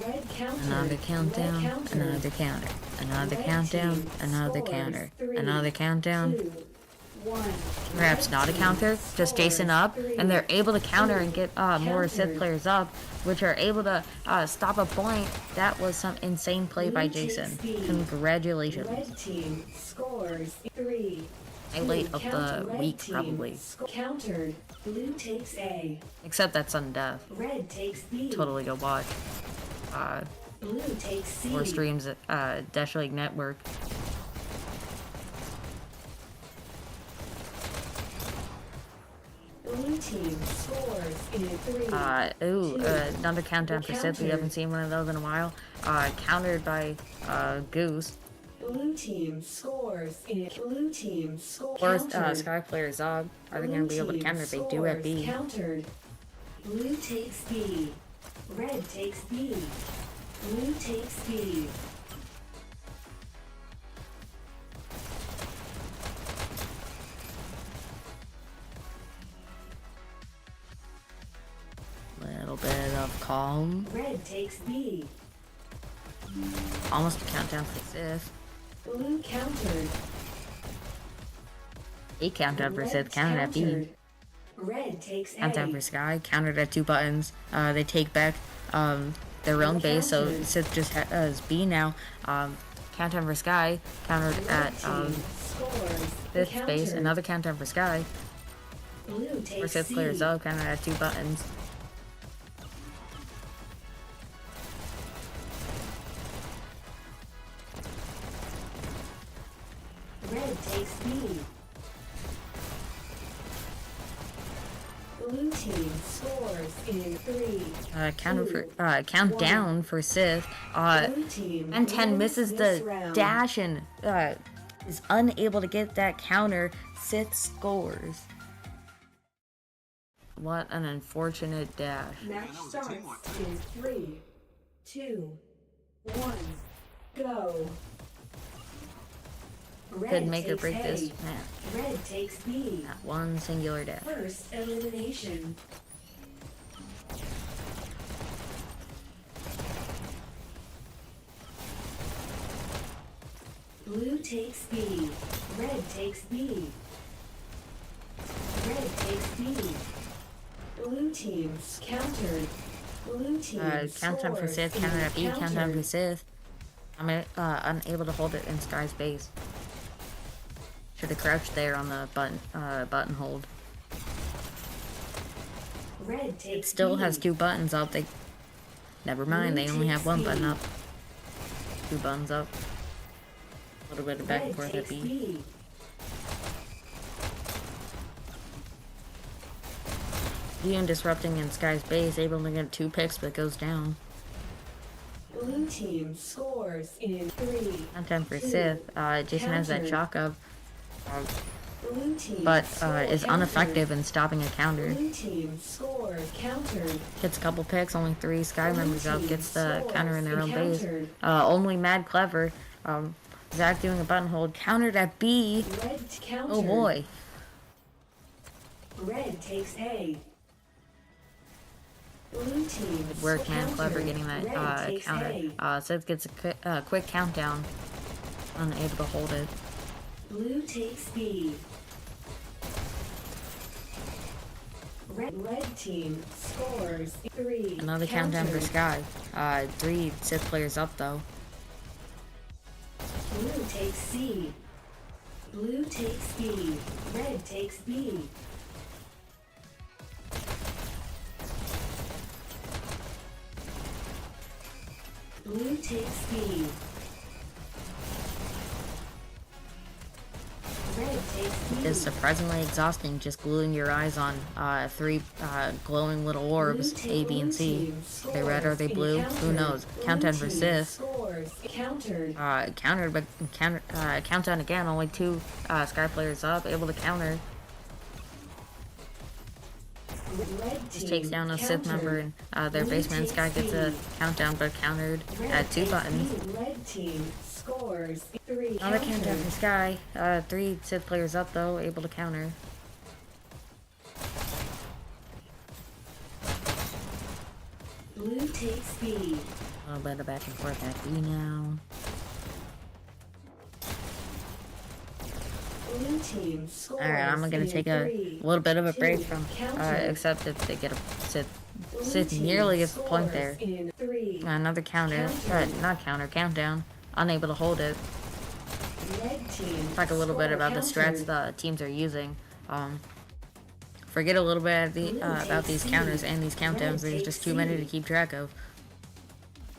Red countered. Another countdown, Red countered. another counter, another Red countdown, team another scores counter, 3, another countdown. 2, 1. Perhaps Red not a team counter, just Jason scores up, 3, and they're able to counter and get more Sith countered. players up, which are able to stop a point. That was some insane play by Blue takes Jason. B. Congratulations. Red team scores 3. Highlight of Counter. the Red week, team probably. Countered. Blue takes A. Except that sudden death. Red takes B. Totally go watch. Blue takes C. 4 streams at Dash League Network. Blue team scores in 3. Another countdown for Sith. We haven't seen one of those in a while. Countered by Goose. Blue team scores in. Blue team scores. Or countered. Sky player Zog. Are they going to be able to counter? They do at B. Countered. Blue takes B. Red takes B. Blue takes B. Little bit of calm. Red takes B. Almost a countdown for Sith. Blue countered. A countdown for Red Sith. Countered at B. countered. Red takes A. Countdown for Sky. Countered at 2 buttons. They take back their own base, so Countered. Sith just has B now. Countdown for Sky. Countered Red at team scores. 5th Countered. base. Another countdown for Sky. Blue For takes Sith C. player Zog. Countered at 2 buttons. Red takes B. Blue team scores in 3. Countdown for Sith. Blue team And 10 wins misses this the round. dash and is unable to get that counter. Sith scores. What an unfortunate dash. Match that was a starts teamwork. in 3, 2, 1, go. Red Could make or takes break A. this match. Red takes B. Not one singular dash. First elimination. Blue takes B. Red takes B. Red takes B. Blue teams countered. Blue team Countdown for scores Sith. in Counter at B. Countdown for countered. Sith. I'm unable to hold it in Sky's base. Should have crouched there on the button hold. Red It takes still B. has 2 buttons up. Never mind, they only have 1 button up. 2 buttons up. A little bit of back and Red forth takes at B. B. Ian disrupting in Sky's base, able to get 2 picks, but goes down. Blue team scores in 3. Content for 2. Sith. Jason has that Countered. shock up, Blue team but score is countered. ineffective in stopping a counter. Blue team score countered. Gets a couple picks, only 3 Sky members up, gets the Scores counter in their own base. countered. Only Mad Clever. Zach doing a button hold, countered at B. Red countered. Oh boy. Red takes A. Blue team Work, man. countered. Clever getting that Red takes counter. A. Seth gets a quick countdown. Unable to hold it. Blue takes B. Red team scores 3. Another countdown for Countered. Sky. 3 Sith players up though. Blue takes C. Blue takes B. Red takes B. Blue takes B. Red takes B. It's surprisingly exhausting just gluing your eyes on 3 glowing little orbs, Blue A, B, and C. Are they red or are they blue? Who knows? Countdown for Sith. Scores countered. Countered, but countdown again. Only 2 Sky players up, able to counter. Red Just team takes down a Sith countered. member, and their Blue basement takes Sky gets a B. countdown, but countered Red at 2 takes buttons. B. Red team scores 3. Another countdown for Sky. 3 Sith players up though, able to counter. Blue takes B. A little bit of back and forth at B now. Blue team scores Alright, I'm gonna in take a 3, little bit of a break 2. from, Countered. except if they get a Sith. Blue Sith team nearly gets the point scores there. in 3. Another counter. Countered. Not counter, countdown. Unable to hold it. Red team Talk a little bit score about the strats countered. the teams are using. Forget a little bit about these takes counters C. and these countdowns. Red There's takes just too many to C. keep track of.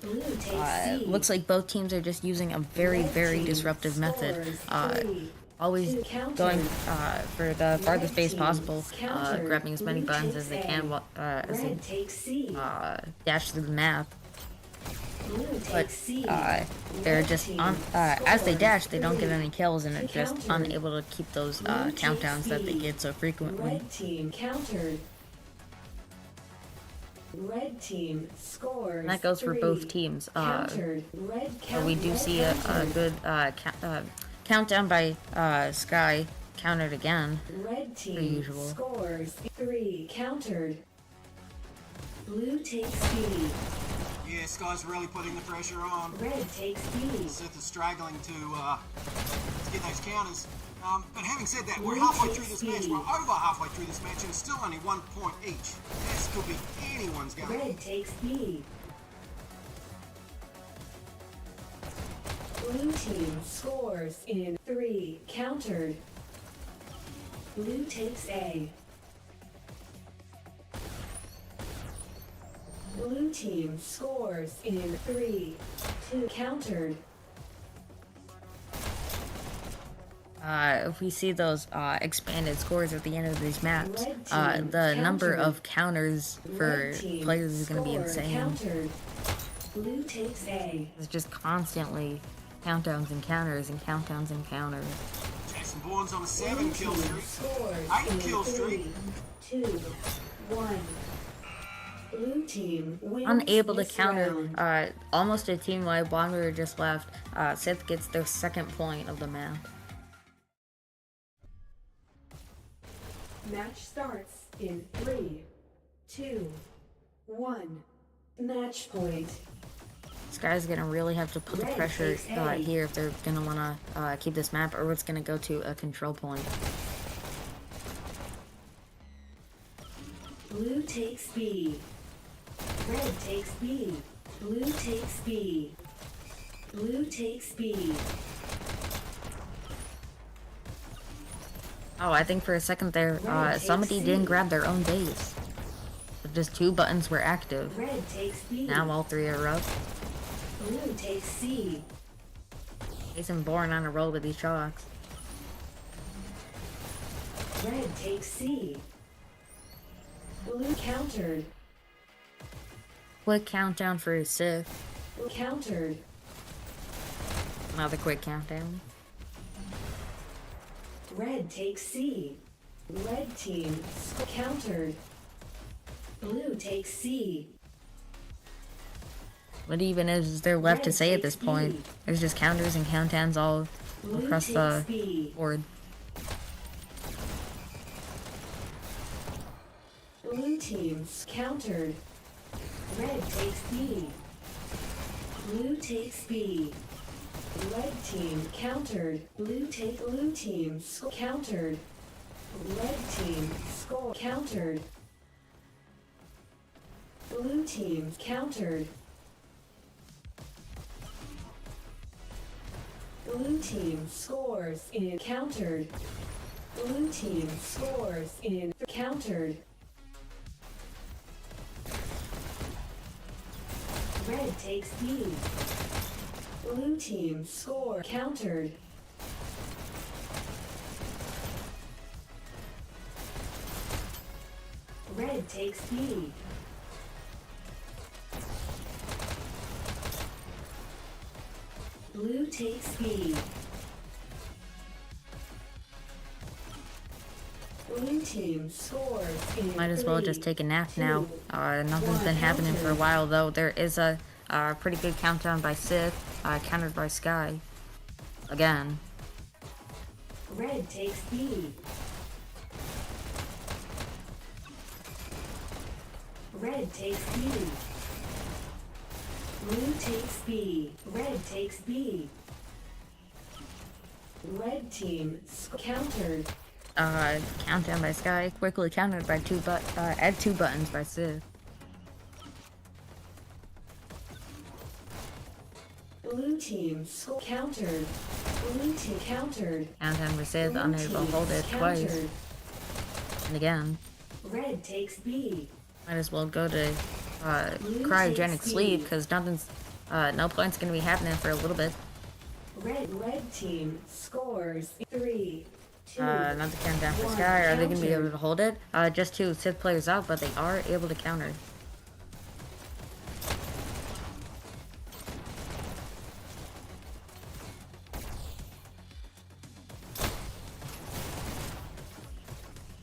Blue takes C. Looks like both teams are just using a very, Red very team disruptive method. scores 3. Always 2 countered. going for the farthest base team possible, countered. grabbing as many Blue buttons takes as they A. can as they Red takes C. dash through the map. Blue But takes C. they're Red just team as they scores dash, they don't get 3. any kills, and Two it's just countered. unable to keep those Blue takes countdowns that they B. get so frequently. Red team countered. Red team scores. And that goes for 3. both teams. Countered. Red So we do red see a countered. good countdown by Sky, countered again. Red team usual. scores 3. Countered. Blue takes B. Yeah, Sky's really putting the pressure on. Red takes B. Sith is struggling to get those counters. But having said that, we're Blue halfway takes through this B. match. We're over halfway through this match and still only 1 point each. This could be anyone's game. Red takes B. Blue team scores in 3. Countered. Blue takes A. Blue team scores in 3. 2 countered. If we see those expanded scores at the end of these maps, Red team the number countered. of counters for Red team players is going to be score insane. Countered. Blue takes A. It's just constantly countdowns and counters and countdowns and counters. Jason Bourne's on a Blue 7 kill team streak. scores 8 in kill streak. 3, 2, 1. Blue team wins Unable to this counter, round. almost a team-wide wanderer just left. Sith gets their 2nd point of the map. Match starts in 3, 2, 1. Match point. Sky's gonna really have to put the Red pressure takes A. here if they're gonna wanna keep this map, or it's gonna go to a control point. Blue takes B. Red takes B. Blue takes B. Blue takes B. Oh, I think for a second there, somebody didn't grab their own base. But just 2 buttons were active. Red takes B. Now all 3 are up. Blue takes C. Jason Bourne on a roll with these shocks. Red takes C. Blue countered. Quick countdown for SITH. Blue countered. Another quick countdown. Red takes C. Red team countered. Blue takes C. What even is there left to Red say at takes this point? B. There's just counters and countdowns all Blue across takes the B. board. Blue teams countered. Red takes B. Blue takes B. Red team countered. Blue team countered. Red team score countered. Blue team countered. Blue team scores in countered. Blue team scores in countered. Red takes B. Blue team score countered. Red takes B. Blue takes B. Blue team scores in Might as well just take a nap now. Nothing's been happening for a while though. There is a pretty good countdown by SITH, countered by Sky. Again. Red takes B. Red takes B. Blue takes B. Red takes B. Red team countered. Countdown by Sky, quickly countered by add 2 buttons by SITH. Blue team countered. Blue team countered. Countdown by SITH, Blue unable to team hold it twice. countered. And again. Red takes B. Might as well go to Blue cryogenic takes sleep B. because nothing's no point's gonna be happening for a little bit. Red team scores 3, 2. Another countdown for 1. Sky. Are they gonna be Countered. able to hold it? Just 2 SITH players out, but they are able to counter.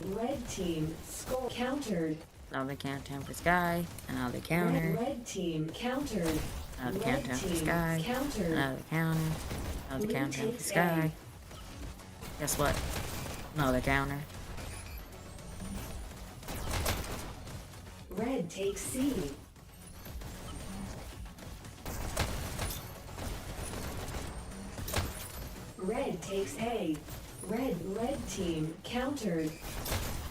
Red team score countered. Another countdown for Sky. Another counter. Red team countered. Another Red countdown for team Sky. countered. Another counter. Another Blue countdown for takes Sky. Guess what? Another counter. Red takes C. Red takes A. Red team countered.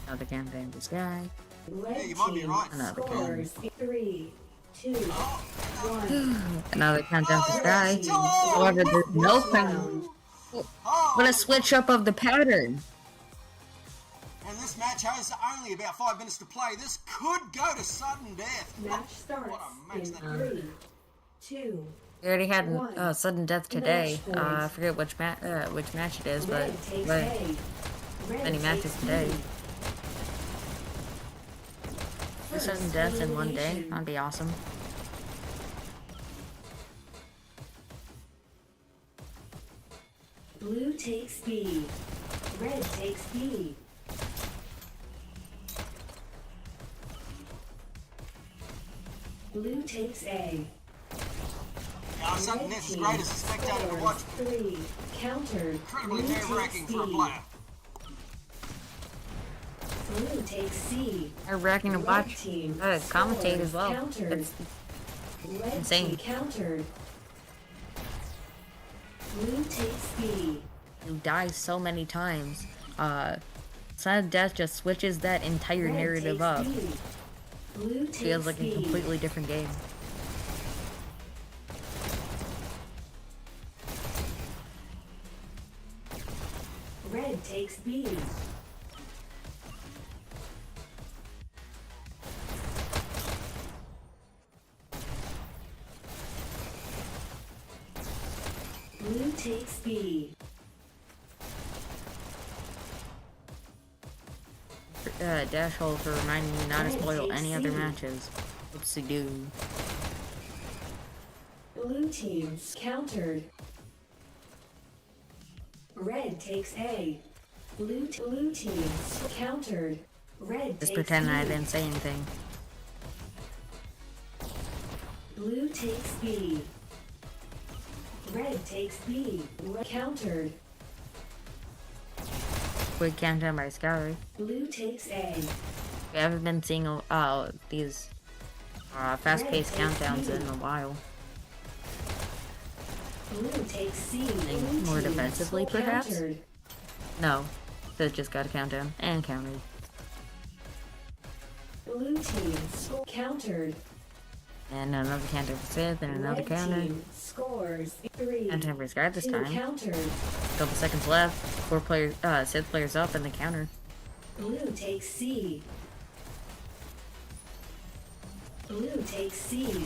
Another countdown for Sky. Red Yeah, you might be team right. Another scores 3, 2, 1. Another countdown for Sky. Oh, However, there's no count. Round. But a switch up of the pattern. And this match has only about 5 minutes to play. This could go to sudden death. Match starts What a match in that 3, 2. We already had One. sudden death today. Match point. I forget which match it is, but Red takes but A. Red many matches takes today. B. Sudden death in one day. That'd be awesome. Blue takes B. Red takes B. Blue takes A. Now, sudden death is great as a spectator to watch. 3. Countered. Incredibly Blue nerve-wracking takes for a B. player. Blue takes C. Nerve-wracking to Red watch. team Commentate as well. Countered. It's Red insane. team countered. Blue takes B. You die so many times. Sudden death just switches that entire Red narrative takes up. B. Blue takes Feels like a B. completely different game. takes B. Blue takes B. Dash hole for reminding me not to Red spoil takes any other C. matches. Oopsie doo. Blue team's countered. Red takes A. Blue team's countered. Red Just takes pretend B. I didn't say anything. Blue takes B. Red takes B. Countered. Quick countdown by Sky. Blue takes A. We haven't been seeing these fast-paced countdowns in a while. Blue takes C. Think more defensively, perhaps? Countered. No, Sith just got a countdown and countered. Blue team countered. And another counter for Sith and another Red counter. team scores 3. Counter for Sky this 2 time. countered. Couple seconds left. 4 players, Sith players up in the counter. Blue takes C. Blue takes C.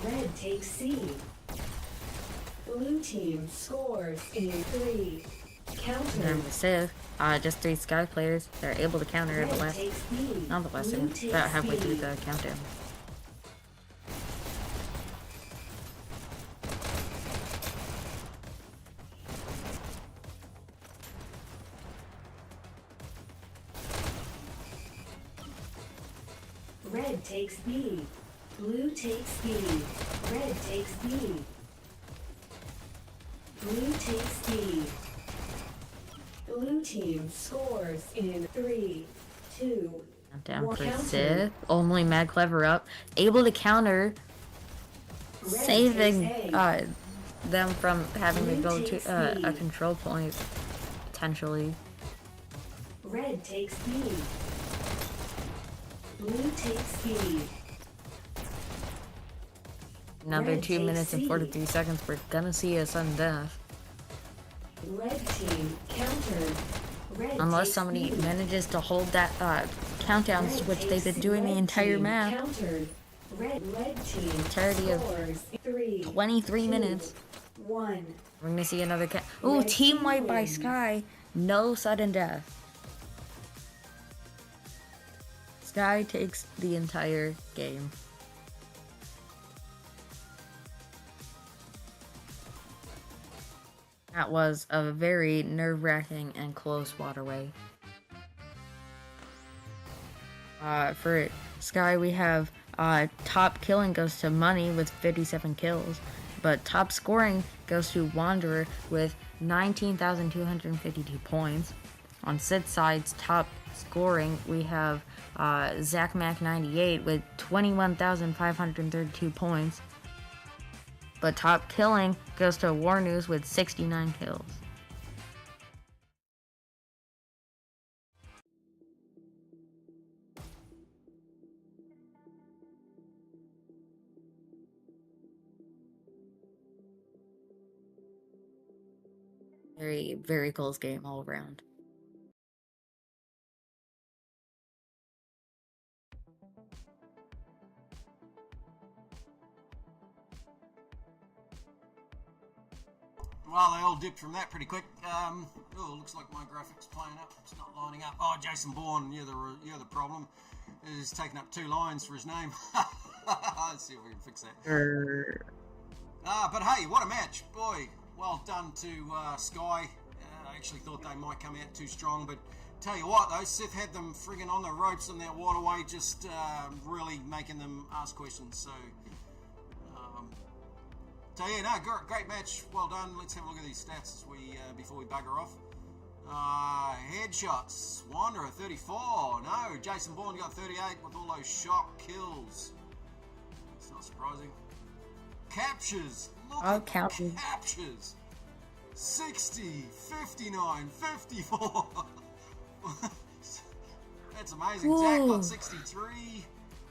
Red takes C. Blue team scores in 3. Counter. And for Sith, just 3 Sky players. They're able to counter the Red last, takes B. not the last Blue second, takes about halfway B. through the countdown. Red takes B. Blue takes B. Red takes B. Blue takes B. Blue team scores in 3, 2, Countdown One for counter. Sith. Only Mad Clever up. Able to counter, Red saving takes A. them from having to Blue go takes to B. a control point, potentially. Red takes B. Blue takes B. Another Red 2 takes minutes and C. 43 seconds. We're gonna see a sudden death. Red team countered. Red Unless takes somebody B. manages to hold that countdown, Red which they've been takes doing the red entire team map. Countered. Red team Entirety of scores 3, 23 2, minutes. 1. We're gonna see another Ooh, Red team team wipe by wins. Sky. No sudden death. Sky takes the entire game. That was a very nerve-wracking and close Waterway. For Sky, we have top killing goes to Money with 57 kills, but top scoring goes to Wanderer with 19,252 points. On Sid's side's top scoring, we have Zach Mac 98 with 21,532 points. But top killing goes to War News with 69 kills. Very, very close game all around. Well, they all dipped from that pretty quick. Oh, looks like my graphics playing up. It's not lining up. Oh, Jason Bourne, you're the problem. Is taking up 2 lines for his name. Let's see if we can fix that. But hey, what a match, boy! Well done to Sky. I actually thought they might come out too strong, but tell you what, though, Sith had them friggin' on the ropes on that Waterway, just really making them ask questions. So. So yeah, no, great match. Well done. Let's have a look at these stats as we before we bugger off. Headshots. Wanderer 34. No, Jason Bourne got 38 with all those shock kills. It's not surprising. Captures. Look at the captures. 60, 59, 54. That's amazing. Whoa. Zach got 63.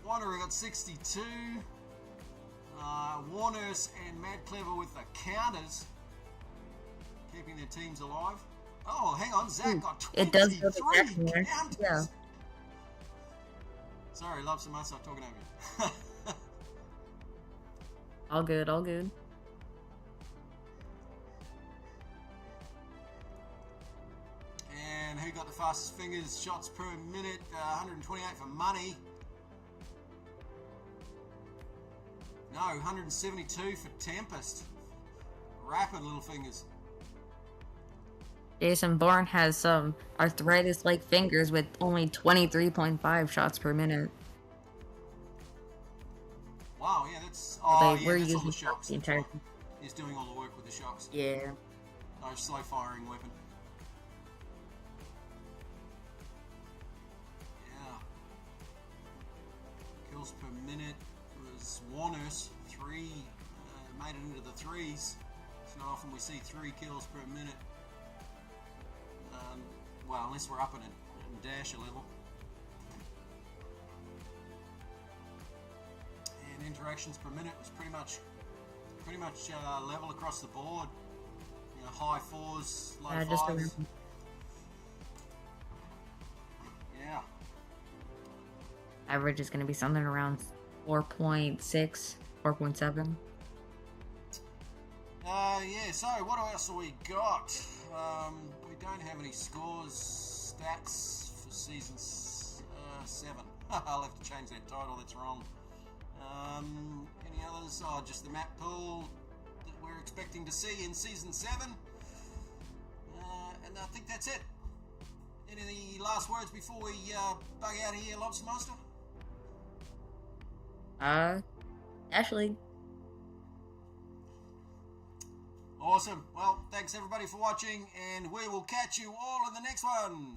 Wanderer got 62. Warners and Mad Clever with the counters, keeping their teams alive. Oh, hang on, Zach got 23 It does go to Zach here. counters. Yeah. Sorry, LobsterMaster, I'm talking over you. All good, all good. And who got the fastest fingers? Shots per minute, 128 for money. No, 172 for Tempest. Rapid little fingers. Jason Bourne has some arthritis-like fingers with only 23.5 shots per minute. Wow, yeah, that's... Oh, They yeah, were that's all using the shocks. the That's entire. right. He's doing all the work with the shocks. Yeah. Oh, slow firing weapon. Yeah. Kills per minute was Warner's 3, made it into the 3s. It's not often we see 3 kills per minute. Well, unless we're up in a dash a level. And interactions per minute was pretty much level across the board. You know, high 4s, low 5s. Yeah. Average is going to be something around 4.6, 4.7. Yeah, so what else have we got? We don't have any scores, stats for season 7. I'll have to change that title, that's wrong. Any others? Oh, just the map pool that we're expecting to see in season 7. And I think that's it. Any last words before we bug out of here, LobsterMaster? Actually. Awesome. Well, thanks everybody for watching, and we will catch you all in the next one.